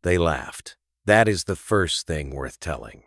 They laughed. That is the first thing worth telling,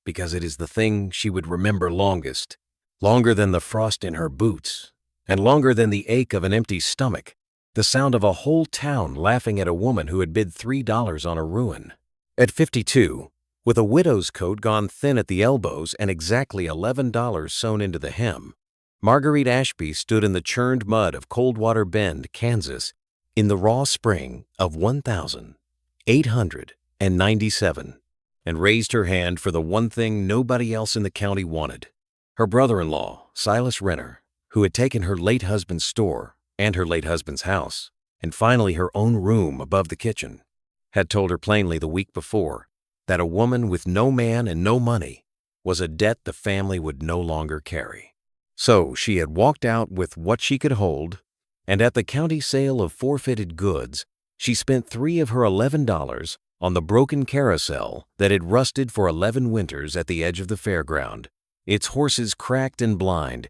because it is the thing she would remember longest, longer than the frost in her boots, and longer than the ache of an empty stomach, the sound of a whole town laughing at a woman who had bid $3 on a ruin. At 52, with a widow's coat gone thin at the elbows and exactly $11 sewn into the hem, Marguerite Ashby stood in the churned mud of Coldwater Bend, Kansas, in the raw spring of 1897, and raised her hand for the one thing nobody else in the county wanted. Her brother-in-law, Silas Renner, who had taken her late husband's store and her late husband's house, and finally her own room above the kitchen, had told her plainly the week before that a woman with no man and no money was a debt the family would no longer carry. So she had walked out with what she could hold, and at the county sale of forfeited goods, she spent $3 of her $11 on the broken carousel that had rusted for 11 winters at the edge of the fairground, its horses cracked and blind,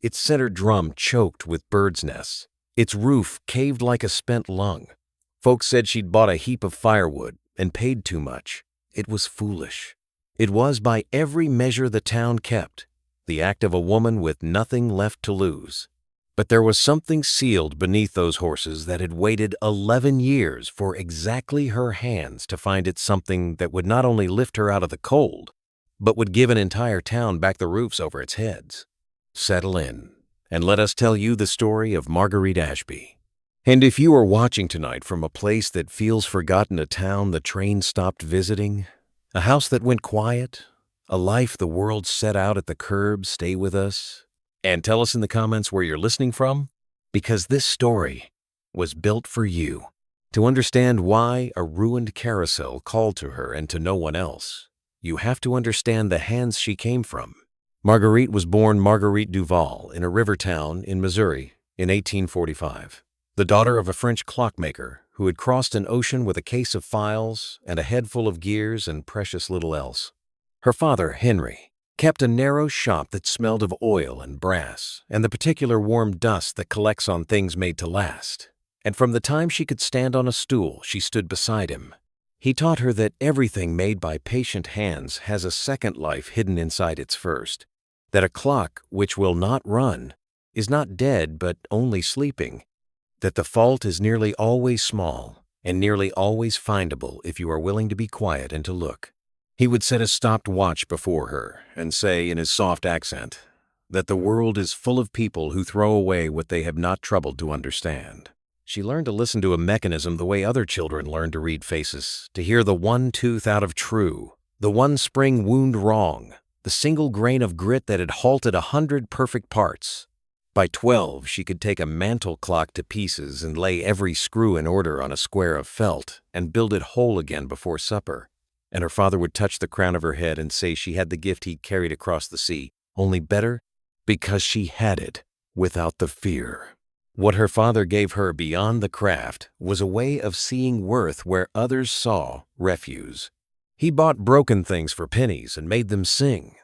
its center drum choked with birds' nests, its roof caved like a spent lung. Folks said she'd bought a heap of firewood and paid too much. It was foolish. It was, by every measure the town kept, the act of a woman with nothing left to lose. But there was something sealed beneath those horses that had waited 11 years for exactly her hands to find it something that would not only lift her out of the cold, but would give an entire town back the roofs over its heads. Settle in, and let us tell you the story of Marguerite Ashby. And if you are watching tonight from a place that feels forgotten, a town the train stopped visiting, a house that went quiet, a life the world set out at the curb, stay with us, and tell us in the comments where you're listening from, because this story was built for you. To understand why a ruined carousel called to her and to no one else, you have to understand the hands she came from. Marguerite was born Marguerite Duval in a river town in Missouri in 1845, the daughter of a French clockmaker who had crossed an ocean with a case of files and a head full of gears and precious little else. Her father, Henry, kept a narrow shop that smelled of oil and brass and the particular warm dust that collects on things made to last. And from the time she could stand on a stool, she stood beside him. He taught her that everything made by patient hands has a second life hidden inside its first, that a clock which will not run is not dead but only sleeping, that the fault is nearly always small and nearly always findable if you are willing to be quiet and to look. He would set a stopped watch before her and say in his soft accent that the world is full of people who throw away what they have not troubled to understand. She learned to listen to a mechanism the way other children learn to read faces, to hear the one tooth out of true, the one spring wound wrong, the single grain of grit that had halted 100 perfect parts. By 12, she could take a mantel clock to pieces and lay every screw in order on a square of felt and build it whole again before supper. And her father would touch the crown of her head and say she had the gift he'd carried across the sea, only better because she had it without the fear. What her father gave her beyond the craft was a way of seeing worth where others saw refuse. He bought broken things for pennies and made them sing,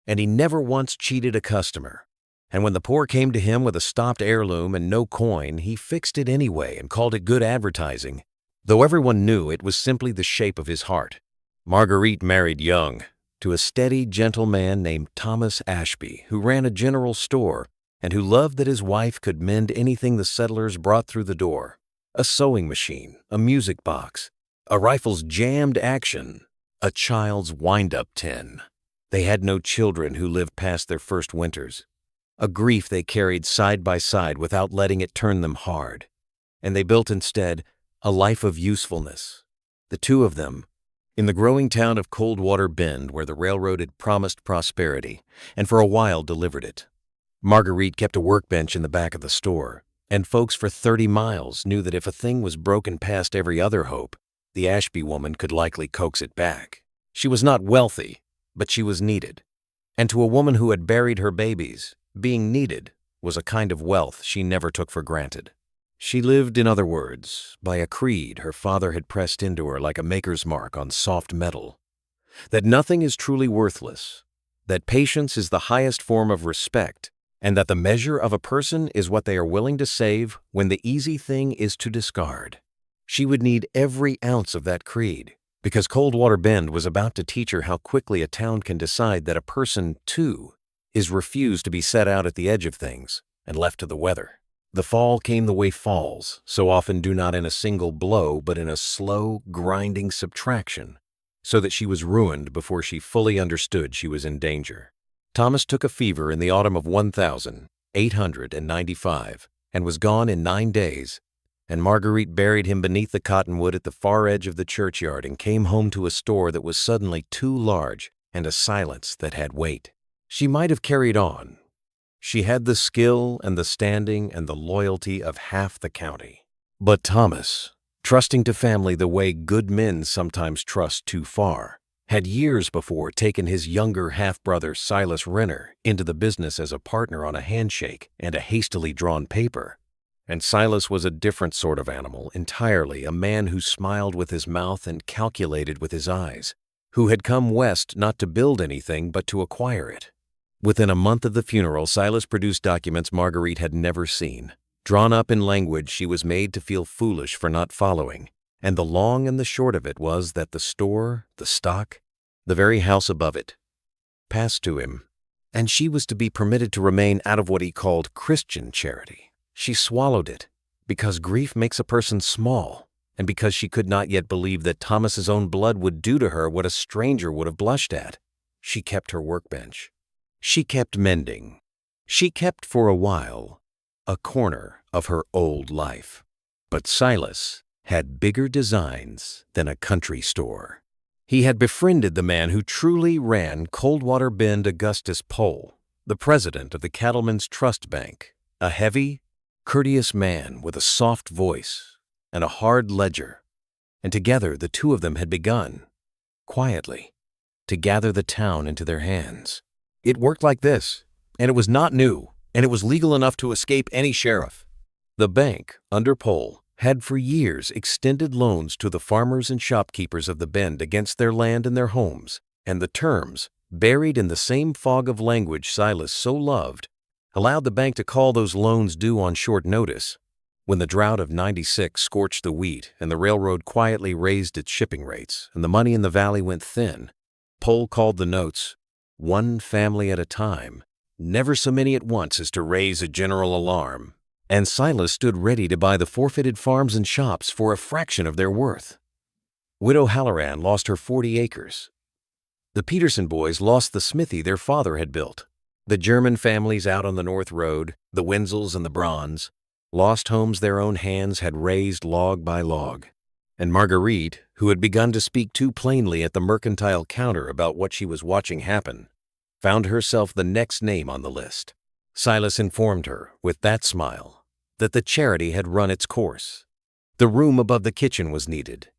and he never once cheated a customer. And when the poor came to him with a stopped heirloom and no coin, he fixed it anyway and called it good advertising, though everyone knew it was simply the shape of his heart. Marguerite married young to a steady, gentle man named Thomas Ashby, who ran a general store and who loved that his wife could mend anything the settlers brought through the door: a sewing machine, a music box, a rifle's jammed action, a child's wind-up tin. They had no children who lived past their first winters, a grief they carried side by side without letting it turn them hard, and they built instead a life of usefulness, the two of them, in the growing town of Coldwater Bend, where the railroad had promised prosperity and for a while delivered it. Marguerite kept a workbench in the back of the store, and folks for 30 miles knew that if a thing was broken past every other hope, the Ashby woman could likely coax it back. She was not wealthy, but she was needed. And to a woman who had buried her babies, being needed was a kind of wealth she never took for granted. She lived, in other words, by a creed her father had pressed into her like a maker's mark on soft metal: that nothing is truly worthless, that patience is the highest form of respect, and that the measure of a person is what they are willing to save when the easy thing is to discard. She would need every ounce of that creed, because Coldwater Bend was about to teach her how quickly a town can decide that a person, too, is refused to be set out at the edge of things and left to the weather. The fall came the way falls so often do, not in a single blow, but in a slow, grinding subtraction, so that she was ruined before she fully understood she was in danger. Thomas took a fever in the autumn of 1895 and was gone in 9 days, and Marguerite buried him beneath the cottonwood at the far edge of the churchyard and came home to a store that was suddenly too large and a silence that had weight. She might have carried on. She had the skill and the standing and the loyalty of half the county. But Thomas, trusting to family the way good men sometimes trust too far, had years before taken his younger half-brother Silas Renner into the business as a partner on a handshake and a hastily drawn paper. And Silas was a different sort of animal entirely, a man who smiled with his mouth and calculated with his eyes, who had come west not to build anything but to acquire it. Within a month of the funeral, Silas produced documents Marguerite had never seen, drawn up in language she was made to feel foolish for not following, and the long and the short of it was that the store, the stock, the very house above it, passed to him, and she was to be permitted to remain out of what he called Christian charity. She swallowed it, because grief makes a person small, and because she could not yet believe that Thomas's own blood would do to her what a stranger would have blushed at. She kept her workbench. She kept mending. She kept for a while a corner of her old life. But Silas had bigger designs than a country store. He had befriended the man who truly ran Coldwater Bend, Augustus Pole, the president of the Cattlemen's Trust Bank, a heavy, courteous man with a soft voice and a hard ledger, and together the two of them had begun, quietly, to gather the town into their hands. It worked like this, and it was not new, and it was legal enough to escape any sheriff. The bank, under Pole, had for years extended loans to the farmers and shopkeepers of the Bend against their land and their homes, and the terms, buried in the same fog of language Silas so loved, allowed the bank to call those loans due on short notice. When the drought of '96 scorched the wheat and the railroad quietly raised its shipping rates and the money in the valley went thin, Pole called the notes, one family at a time, never so many at once as to raise a general alarm, and Silas stood ready to buy the forfeited farms and shops for a fraction of their worth. Widow Halloran lost her 40 acres. The Peterson boys lost the smithy their father had built. The German families out on the North Road, the Wenzels and the Brauns, lost homes their own hands had raised log by log. And Marguerite, who had begun to speak too plainly at the mercantile counter about what she was watching happen, found herself the next name on the list. Silas informed her, with that smile, that the charity had run its course. The room above the kitchen was needed.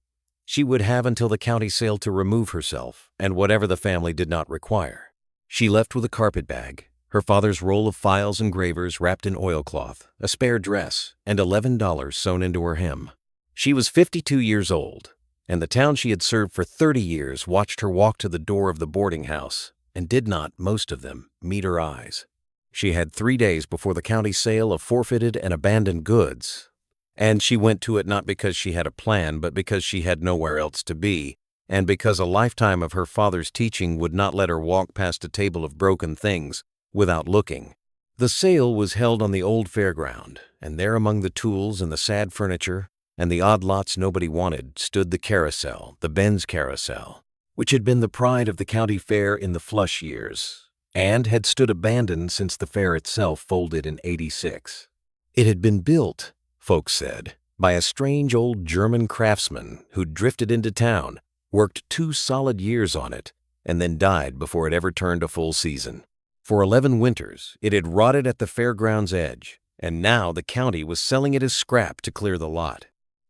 She would have until the county sale to remove herself and whatever the family did not require. She left with a carpet bag, her father's roll of files and gravers wrapped in oilcloth, a spare dress, and $11 sewn into her hem. She was 52 years old, and the town she had served for 30 years watched her walk to the door of the boarding house and did not, most of them, meet her eyes. She had 3 days before the county sale of forfeited and abandoned goods, and she went to it not because she had a plan, but because she had nowhere else to be, and because a lifetime of her father's teaching would not let her walk past a table of broken things without looking. The sale was held on the old fairground, and there among the tools and the sad furniture and the odd lots nobody wanted stood the Carousel, the Ben's Carousel, which had been the pride of the county fair in the flush years, and had stood abandoned since the fair itself folded in '86. It had been built, folks said, by a strange old German craftsman who drifted into town, worked 2 solid years on it, and then died before it ever turned a full season. For 11 winters, it had rotted at the fairground's edge, and now the county was selling it as scrap to clear the lot.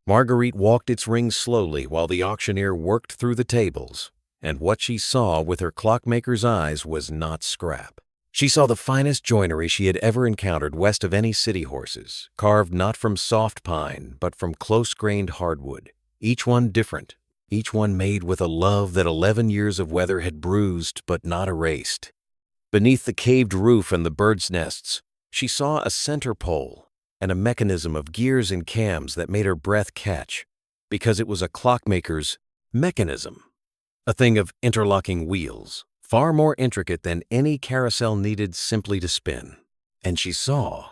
Marguerite walked its rings slowly while the auctioneer worked through the tables, and what she saw with her clockmaker's eyes was not scrap. She saw the finest joinery she had ever encountered west of any city horses, carved not from soft pine but from close-grained hardwood, each one different, each one made with a love that 11 years of weather had bruised but not erased. Beneath the caved roof and the birds' nests, she saw a center pole and a mechanism of gears and cams that made her breath catch, because it was a clockmaker's Mechanism, a thing of interlocking wheels, far more intricate than any carousel needed simply to spin. And she saw,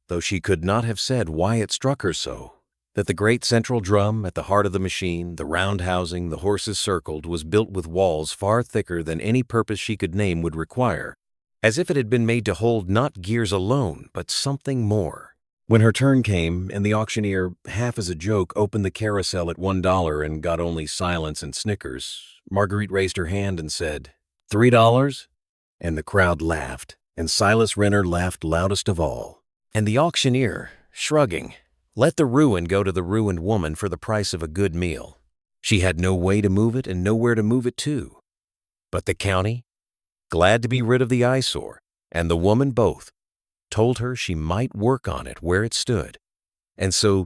though she could not have said why it struck her so, that the great central drum at the heart of the machine, the round housing the horses circled, was built with walls far thicker than any purpose she could name would require, as if it had been made to hold not gears alone, but something more. When her turn came, and the auctioneer, half as a joke, opened the carousel at $1 and got only silence and snickers, Marguerite raised her hand and said, $3? And the crowd laughed, and Silas Renner laughed loudest of all. And the auctioneer, shrugging, let the ruin go to the ruined woman for the price of a good meal. She had no way to move it and nowhere to move it to. But the county, glad to be rid of the eyesore, and the woman both, told her she might work on it where it stood. And so,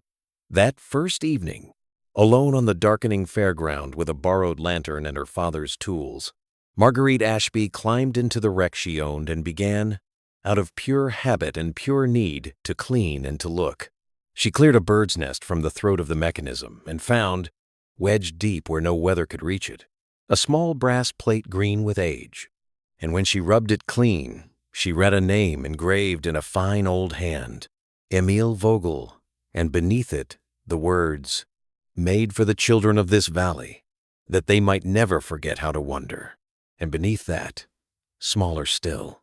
that first evening, alone on the darkening fairground with a borrowed lantern and her father's tools, Marguerite Ashby climbed into the wreck she owned and began, out of pure habit and pure need, to clean and to look. She cleared a bird's nest from the throat of the mechanism and found, wedged deep where no weather could reach it, a small brass plate green with age. And when she rubbed it clean, she read a name engraved in a fine old hand, Emil Vogel, and beneath it the words, "Made for the children of this valley, that they might never forget how to wonder." And beneath that, smaller still,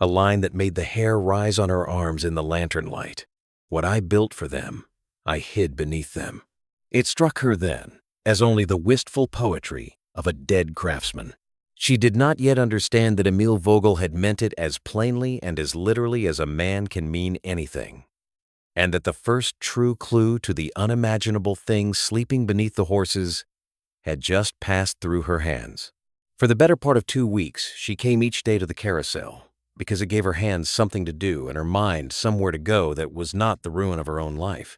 a line that made the hair rise on her arms in the lantern light. What I built for them, I hid beneath them. It struck her then as only the wistful poetry of a dead craftsman. She did not yet understand that Emil Vogel had meant it as plainly and as literally as a man can mean anything, and that the first true clue to the unimaginable thing sleeping beneath the horses had just passed through her hands. For the better part of 2 weeks, she came each day to the carousel, because it gave her hands something to do and her mind somewhere to go that was not the ruin of her own life,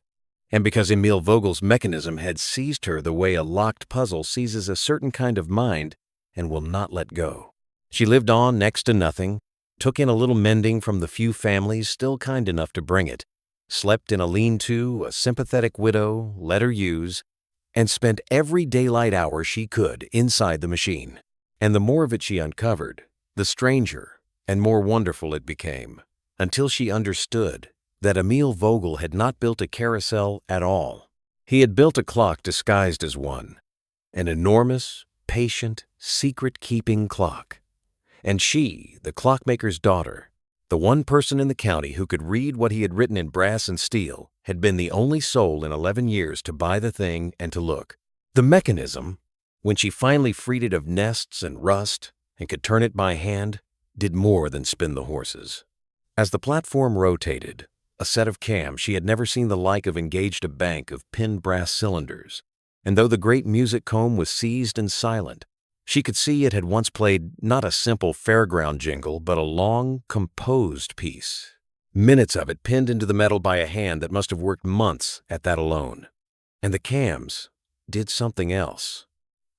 and because Emil Vogel's mechanism had seized her the way a locked puzzle seizes a certain kind of mind and will not let go. She lived on next to nothing, took in a little mending from the few families still kind enough to bring it, slept in a lean-to a sympathetic widow let her use, and spent every daylight hour she could inside the machine. And the more of it she uncovered, the stranger and more wonderful it became, until she understood that Emil Vogel had not built a carousel at all. He had built a clock disguised as one, an enormous, patient, secret-keeping clock. And she, the clockmaker's daughter, the one person in the county who could read what he had written in brass and steel, had been the only soul in 11 years to buy the thing and to look. The mechanism, when she finally freed it of nests and rust and could turn it by hand, did more than spin the horses. As the platform rotated, a set of cams she had never seen the like of engaged a bank of pinned brass cylinders, and though the great music comb was seized and silent, she could see it had once played not a simple fairground jingle, but a long, composed piece. Minutes of it pinned into the metal by a hand that must have worked months at that alone. And the cams did something else.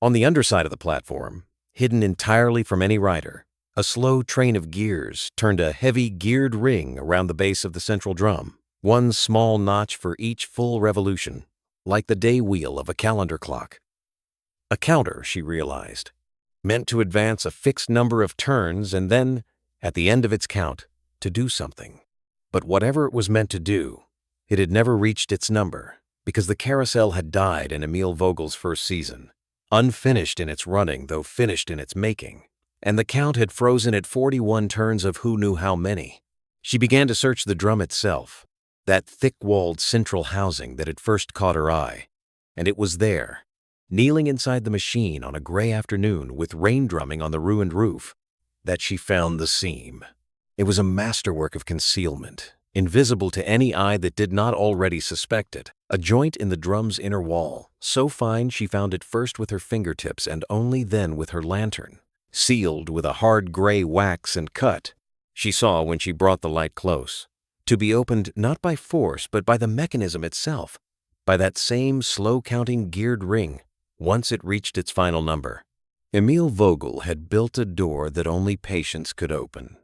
On the underside of the platform, hidden entirely from any rider, a slow train of gears turned a heavy geared ring around the base of the central drum, one small notch for each full revolution, like the day wheel of a calendar clock. A counter, she realized, meant to advance a fixed number of turns and then, at the end of its count, to do something. But whatever it was meant to do, it had never reached its number, because the carousel had died in Emil Vogel's first season, unfinished in its running, though finished in its making, and the count had frozen at 41 turns of who knew how many. She began to search the drum itself, that thick-walled central housing that had first caught her eye, and it was there, kneeling inside the machine on a gray afternoon with rain drumming on the ruined roof, that she found the seam. It was a masterwork of concealment, invisible to any eye that did not already suspect it, a joint in the drum's inner wall, so fine she found it first with her fingertips and only then with her lantern, sealed with a hard gray wax and cut, she saw when she brought the light close, to be opened not by force but by the mechanism itself, by that same slow-counting geared ring, once it reached its final number. Emil Vogel had built a door that only patience could open,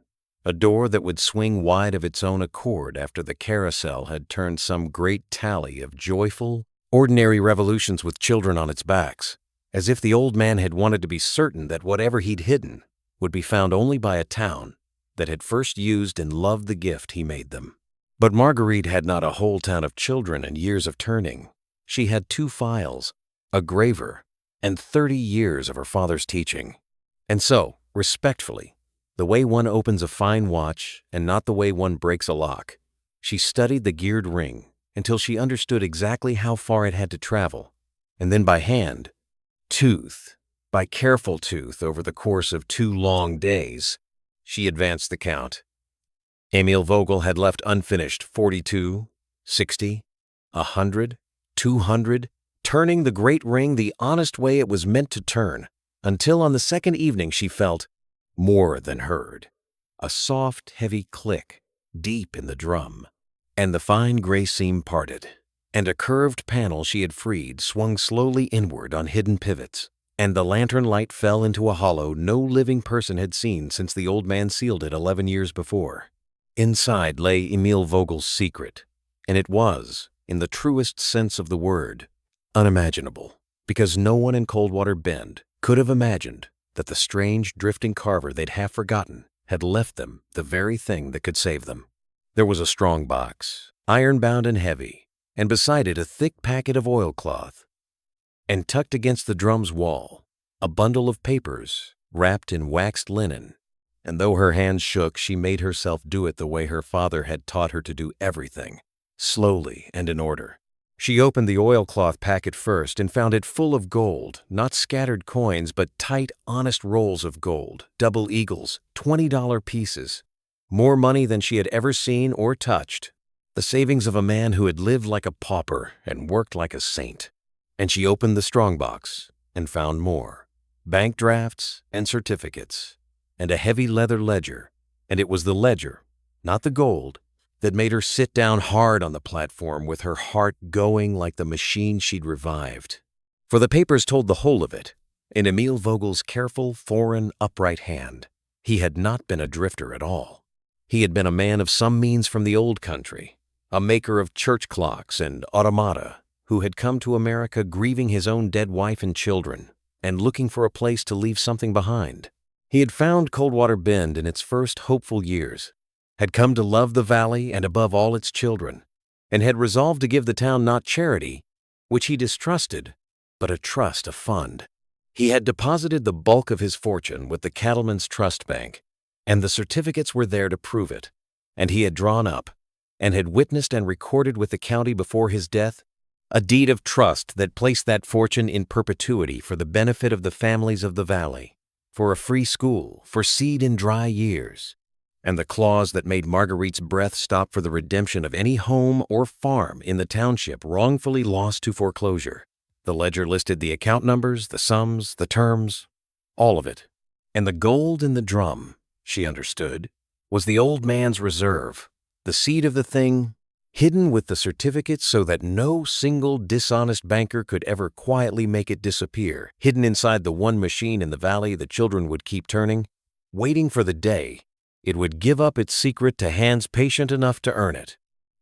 a door that would swing wide of its own accord after the carousel had turned some great tally of joyful, ordinary revolutions with children on its backs, as if the old man had wanted to be certain that whatever he'd hidden would be found only by a town that had first used and loved the gift he made them. But Marguerite had not a whole town of children and years of turning. She had 2 files, a graver, and 30 years of her father's teaching. And so, respectfully, the way one opens a fine watch and not the way one breaks a lock, she studied the geared ring until she understood exactly how far it had to travel, and then by hand, tooth by careful tooth over the course of 2 long days, she advanced the count. Emil Vogel had left unfinished 42, 60, 100, 200, turning the great ring the honest way it was meant to turn, until on the second evening she felt, more than heard, a soft, heavy click deep in the drum, and the fine gray seam parted, and a curved panel she had freed swung slowly inward on hidden pivots, and the lantern light fell into a hollow no living person had seen since the old man sealed it 11 years before. Inside lay Emil Vogel's secret, and it was, in the truest sense of the word, unimaginable, because no one in Coldwater Bend could have imagined that the strange drifting carver they'd half forgotten had left them the very thing that could save them. There was a strong box, iron-bound and heavy, and beside it a thick packet of oilcloth. And tucked against the drum's wall, a bundle of papers wrapped in waxed linen. And though her hands shook, she made herself do it the way her father had taught her to do everything, slowly and in order. She opened the oilcloth packet first and found it full of gold, not scattered coins, but tight, honest rolls of gold, double eagles, $20 pieces. More money than she had ever seen or touched. The savings of a man who had lived like a pauper and worked like a saint. And she opened the strongbox and found more. Bank drafts and certificates, and a heavy leather ledger. And it was the ledger, not the gold, that made her sit down hard on the platform with her heart going like the machine she'd revived. For the papers told the whole of it, in Emil Vogel's careful, foreign, upright hand. He had not been a drifter at all. He had been a man of some means from the old country, a maker of church clocks and automata, who had come to America grieving his own dead wife and children, and looking for a place to leave something behind. He had found Coldwater Bend in its first hopeful years, had come to love the valley and above all its children, and had resolved to give the town not charity, which he distrusted, but a trust, a fund. He had deposited the bulk of his fortune with the Cattlemen's Trust Bank, and the certificates were there to prove it, and he had drawn up, and had witnessed and recorded with the county before his death, a deed of trust that placed that fortune in perpetuity for the benefit of the families of the valley, for a free school, for seed in dry years, and the clause that made Marguerite's breath stop for the redemption of any home or farm in the township wrongfully lost to foreclosure. The ledger listed the account numbers, the sums, the terms, all of it. And the gold in the drum, she understood, was the old man's reserve, the seed of the thing, hidden with the certificates so that no single dishonest banker could ever quietly make it disappear, hidden inside the one machine in the valley the children would keep turning, waiting for the day it would give up its secret to hands patient enough to earn it.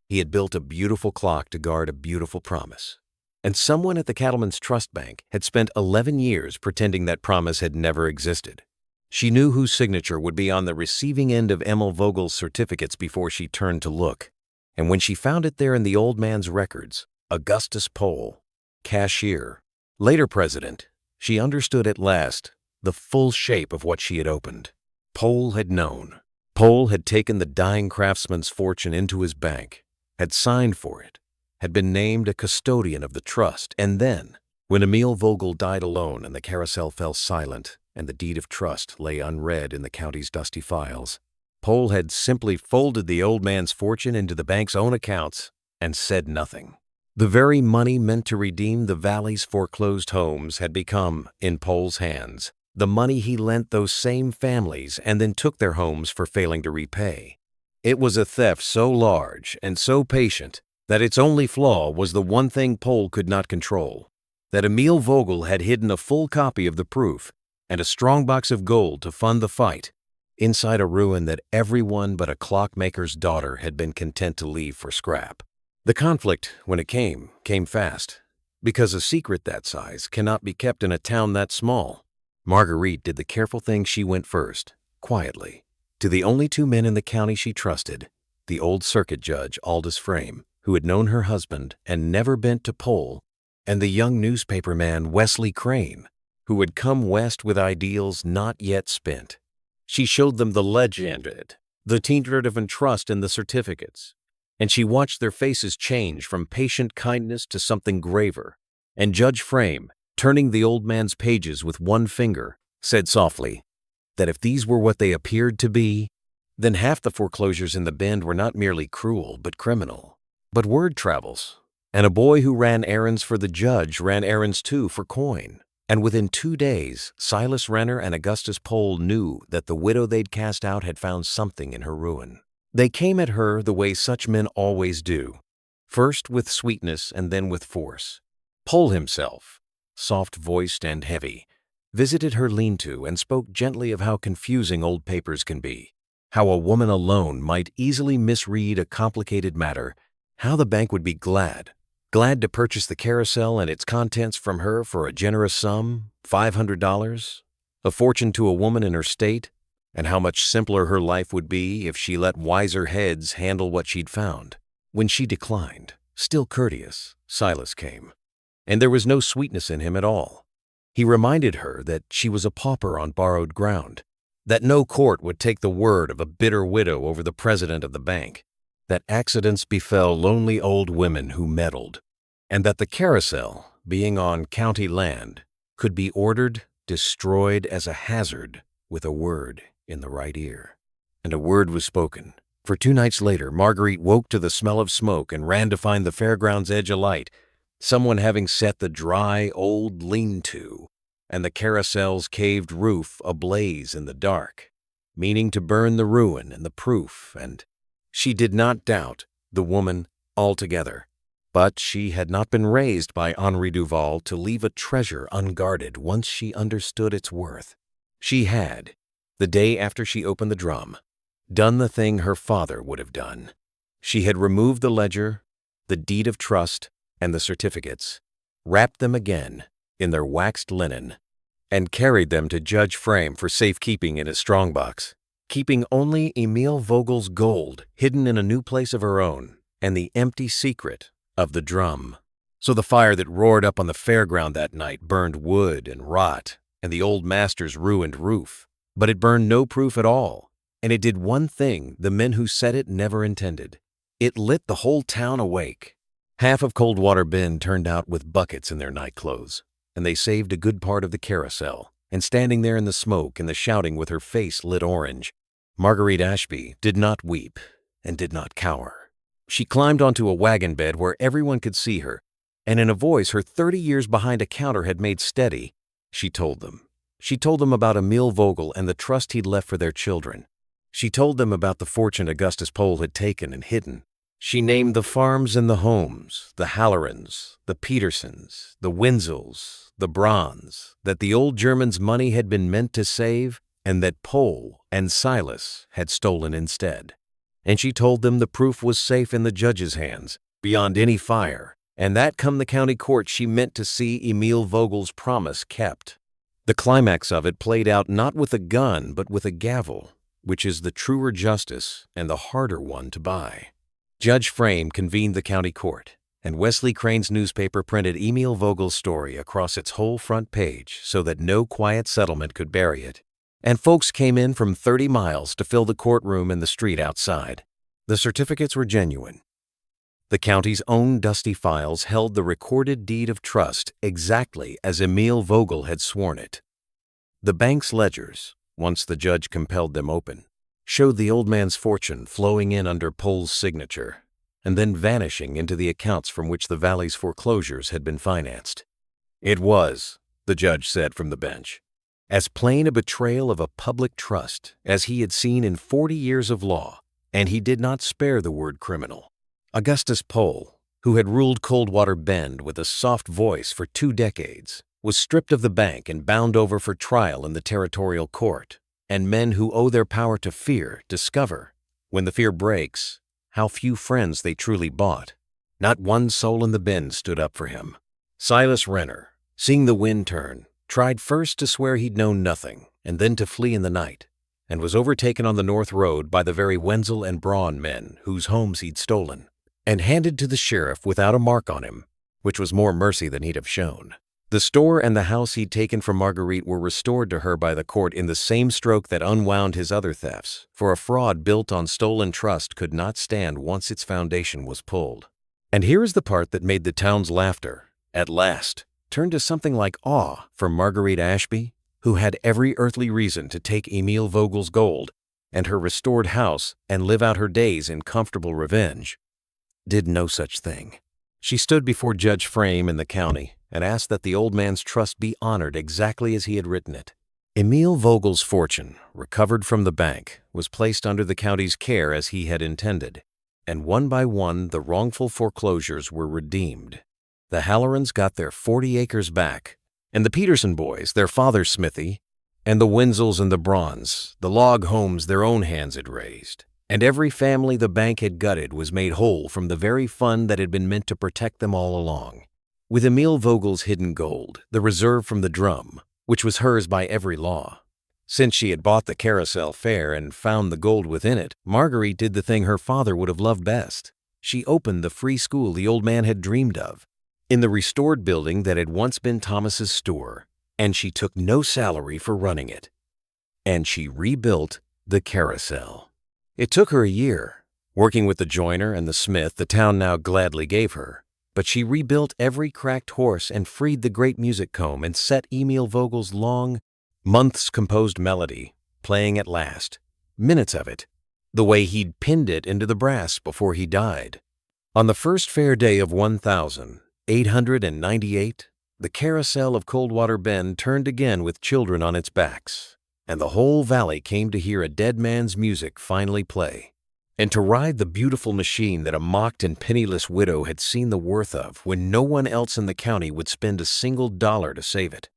He had built a beautiful clock to guard a beautiful promise. And someone at the Cattlemen's Trust Bank had spent 11 years pretending that promise had never existed. She knew whose signature would be on the receiving end of Emil Vogel's certificates before she turned to look. And when she found it there in the old man's records, Augustus Pohl, cashier, later president, she understood at last the full shape of what she had opened. Pohl had known. Pohl had taken the dying craftsman's fortune into his bank, had signed for it, had been named a custodian of the trust, and then, when Emil Vogel died alone and the Carousel fell silent and the deed of trust lay unread in the county's dusty files, Pohl had simply folded the old man's fortune into the bank's own accounts and said nothing. The very money meant to redeem the valley's foreclosed homes had become, in Pohl's hands, the money he lent those same families and then took their homes for failing to repay. It was a theft so large and so patient that its only flaw was the one thing Pohl could not control, that Emil Vogel had hidden a full copy of the proof and a strong box of gold to fund the fight inside a ruin that everyone but a clockmaker's daughter had been content to leave for scrap. The conflict, when it came fast. because a secret that size cannot be kept in a town that small. Marguerite did the careful thing. She went first, quietly, to the only two men in the county she trusted, the old circuit judge Aldous Frame, who had known her husband and never bent to poll, and the young newspaperman Wesley Crane, who had come west with ideals not yet spent. She showed them the legend, the tentative of trust in the certificates, and she watched their faces change from patient kindness to something graver. And Judge Frame, turning the old man's pages with one finger, said softly that if these were what they appeared to be, then half the foreclosures in the Bend were not merely cruel but criminal. But word travels, and a boy who ran errands for the judge ran errands too for coin. And within 2 days, Silas Renner and Augustus Pole knew that the widow they'd cast out had found something in her ruin. They came at her the way such men always do, first with sweetness and then with force. Pole himself, soft-voiced and heavy, visited her lean-to and spoke gently of how confusing old papers can be, how a woman alone might easily misread a complicated matter, how the bank would be glad to purchase the Carousel and its contents from her for a generous sum, $500, a fortune to a woman in her state, and how much simpler her life would be if she let wiser heads handle what she'd found. When she declined, still courteous, Silas came, and there was no sweetness in him at all. He reminded her that she was a pauper on borrowed ground, that no court would take the word of a bitter widow over the president of the bank, that accidents befell lonely old women who meddled, and that the Carousel, being on county land, could be ordered, destroyed as a hazard with a word in the right ear. And a word was spoken, for 2 nights later Marguerite woke to the smell of smoke and ran to find the fairground's edge alight, someone having set the dry old lean-to and the Carousel's caved roof ablaze in the dark, meaning to burn the ruin and the proof, and she did not doubt the woman altogether. But she had not been raised by Henri Duval to leave a treasure unguarded once she understood its worth. She had, the day after she opened the drum, done the thing her father would have done. She had removed the ledger, the deed of trust, and the certificates, wrapped them again in their waxed linen, and carried them to Judge Frame for safekeeping in his strongbox, keeping only Emile Vogel's gold hidden in a new place of her own, and the empty secret of the drum. So the fire that roared up on the fairground that night burned wood and rot and the old master's ruined roof, but it burned no proof at all, and it did one thing the men who set it never intended. It lit the whole town awake. Half of Coldwater Bend turned out with buckets in their nightclothes, and they saved a good part of the Carousel. And standing there in the smoke and the shouting with her face lit orange, Marguerite Ashby did not weep and did not cower. She climbed onto a wagon bed where everyone could see her, and in a voice her 30 years behind a counter had made steady, she told them. She told them about Emile Vogel and the trust he'd left for their children. She told them about the fortune Augustus Pole had taken and hidden. She named the farms and the homes, the Hallorans, the Petersons, the Winzels, the Brauns, that the old German's money had been meant to save, and that Pole and Silas had stolen instead. And she told them the proof was safe in the judge's hands, beyond any fire, and that come the county court she meant to see Emile Vogel's promise kept. The climax of it played out not with a gun but with a gavel, which is the truer justice and the harder one to buy. Judge Frame convened the county court, and Wesley Crane's newspaper printed Emile Vogel's story across its whole front page so that no quiet settlement could bury it. And folks came in from 30 miles to fill the courtroom and the street outside. The certificates were genuine. The county's own dusty files held the recorded deed of trust exactly as Emile Vogel had sworn it. The bank's ledgers, once the judge compelled them open, showed the old man's fortune flowing in under Pole's signature, and then vanishing into the accounts from which the valley's foreclosures had been financed. It was, the judge said from the bench, as plain a betrayal of a public trust as he had seen in 40 years of law, and he did not spare the word criminal. Augustus Pole, who had ruled Coldwater Bend with a soft voice for 2 decades, was stripped of the bank and bound over for trial in the territorial court. And men who owe their power to fear discover, when the fear breaks, how few friends they truly bought. Not one soul in the Bend stood up for him. Silas Renner, seeing the wind turn, tried first to swear he'd known nothing, and then to flee in the night, and was overtaken on the North Road by the very Wenzel and Braun men whose homes he'd stolen, and handed to the sheriff without a mark on him, which was more mercy than he'd have shown. The store and the house he'd taken from Marguerite were restored to her by the court in the same stroke that unwound his other thefts, for a fraud built on stolen trust could not stand once its foundation was pulled. And here is the part that made the town's laughter, at last, turn to something like awe for Marguerite Ashby, who had every earthly reason to take Emil Vogel's gold and her restored house and live out her days in comfortable revenge, did no such thing. She stood before Judge Frame in the county and asked that the old man's trust be honored exactly as he had written it. Emil Vogel's fortune, recovered from the bank, was placed under the county's care as he had intended, and one by one the wrongful foreclosures were redeemed. The Hallorans got their 40 acres back, and the Peterson boys their father's smithy, and the Wenzels and the Brauns the log homes their own hands had raised, and every family the bank had gutted was made whole from the very fund that had been meant to protect them all along. With Emil Vogel's hidden gold, the reserve from the drum, which was hers by every law. Since she had bought the Carousel fair and found the gold within it, Marguerite did the thing her father would have loved best. She opened the free school the old man had dreamed of, in the restored building that had once been Thomas's store, and she took no salary for running it. And she rebuilt the Carousel. It took her a year, working with the joiner and the smith the town now gladly gave her, but she rebuilt every cracked horse and freed the great music comb and set Emil Vogel's long, months-composed melody, playing at last, minutes of it, the way he'd pinned it into the brass before he died. On the first fair day of 1898, the Carousel of Coldwater Bend turned again with children on its backs, and the whole valley came to hear a dead man's music finally play, and to ride the beautiful machine that a mocked and penniless widow had seen the worth of when no one else in the county would spend a single dollar to save it.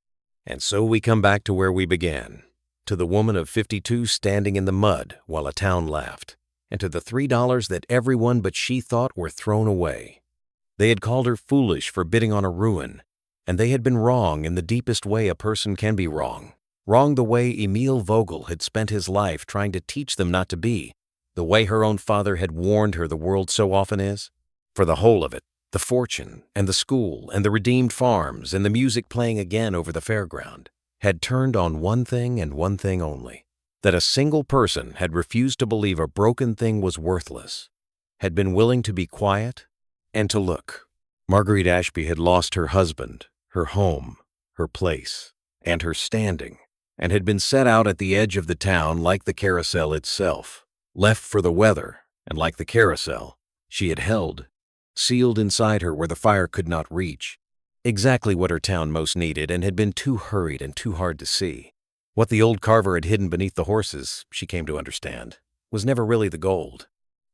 And so we come back to where we began, to the woman of 52 standing in the mud while a town laughed, and to the $3 that everyone but she thought were thrown away. They had called her foolish for bidding on a ruin, and they had been wrong in the deepest way a person can be wrong. Wrong the way Emil Vogel had spent his life trying to teach them not to be, the way her own father had warned her the world so often is. For the whole of it, the fortune and the school and the redeemed farms and the music playing again over the fairground, had turned on one thing and one thing only, that a single person had refused to believe a broken thing was worthless, had been willing to be quiet and to look. Marguerite Ashby had lost her husband, her home, her place, and her standing, and had been set out at the edge of the town like the Carousel itself, left for the weather, and like the Carousel, she had held, sealed inside her where the fire could not reach, exactly what her town most needed and had been too hurried and too hard to see. What the old carver had hidden beneath the horses, she came to understand, was never really the gold.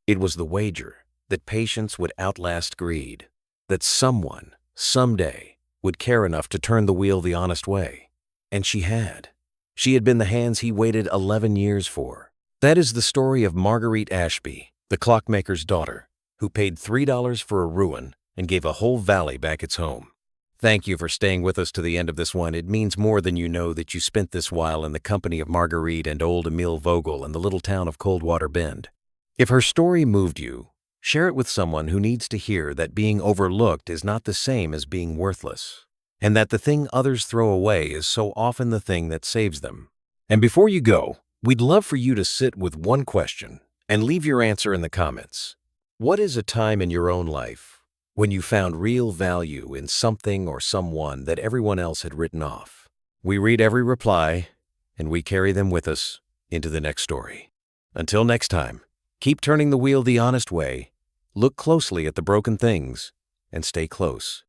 It was the wager that patience would outlast greed, that someone, someday, would care enough to turn the wheel the honest way. And she had. She had been the hands he waited 11 years for. That is the story of Marguerite Ashby, the clockmaker's daughter, who paid $3 for a ruin and gave a whole valley back its home. Thank you for staying with us to the end of this one. It means more than you know that you spent this while in the company of Marguerite and old Emil Vogel in the little town of Coldwater Bend. If her story moved you, share it with someone who needs to hear that being overlooked is not the same as being worthless, and that the thing others throw away is so often the thing that saves them. And before you go, we'd love for you to sit with one question and leave your answer in the comments. What is a time in your own life when you found real value in something or someone that everyone else had written off? We read every reply, and we carry them with us into the next story. Until next time, keep turning the wheel the honest way, look closely at the broken things, and stay close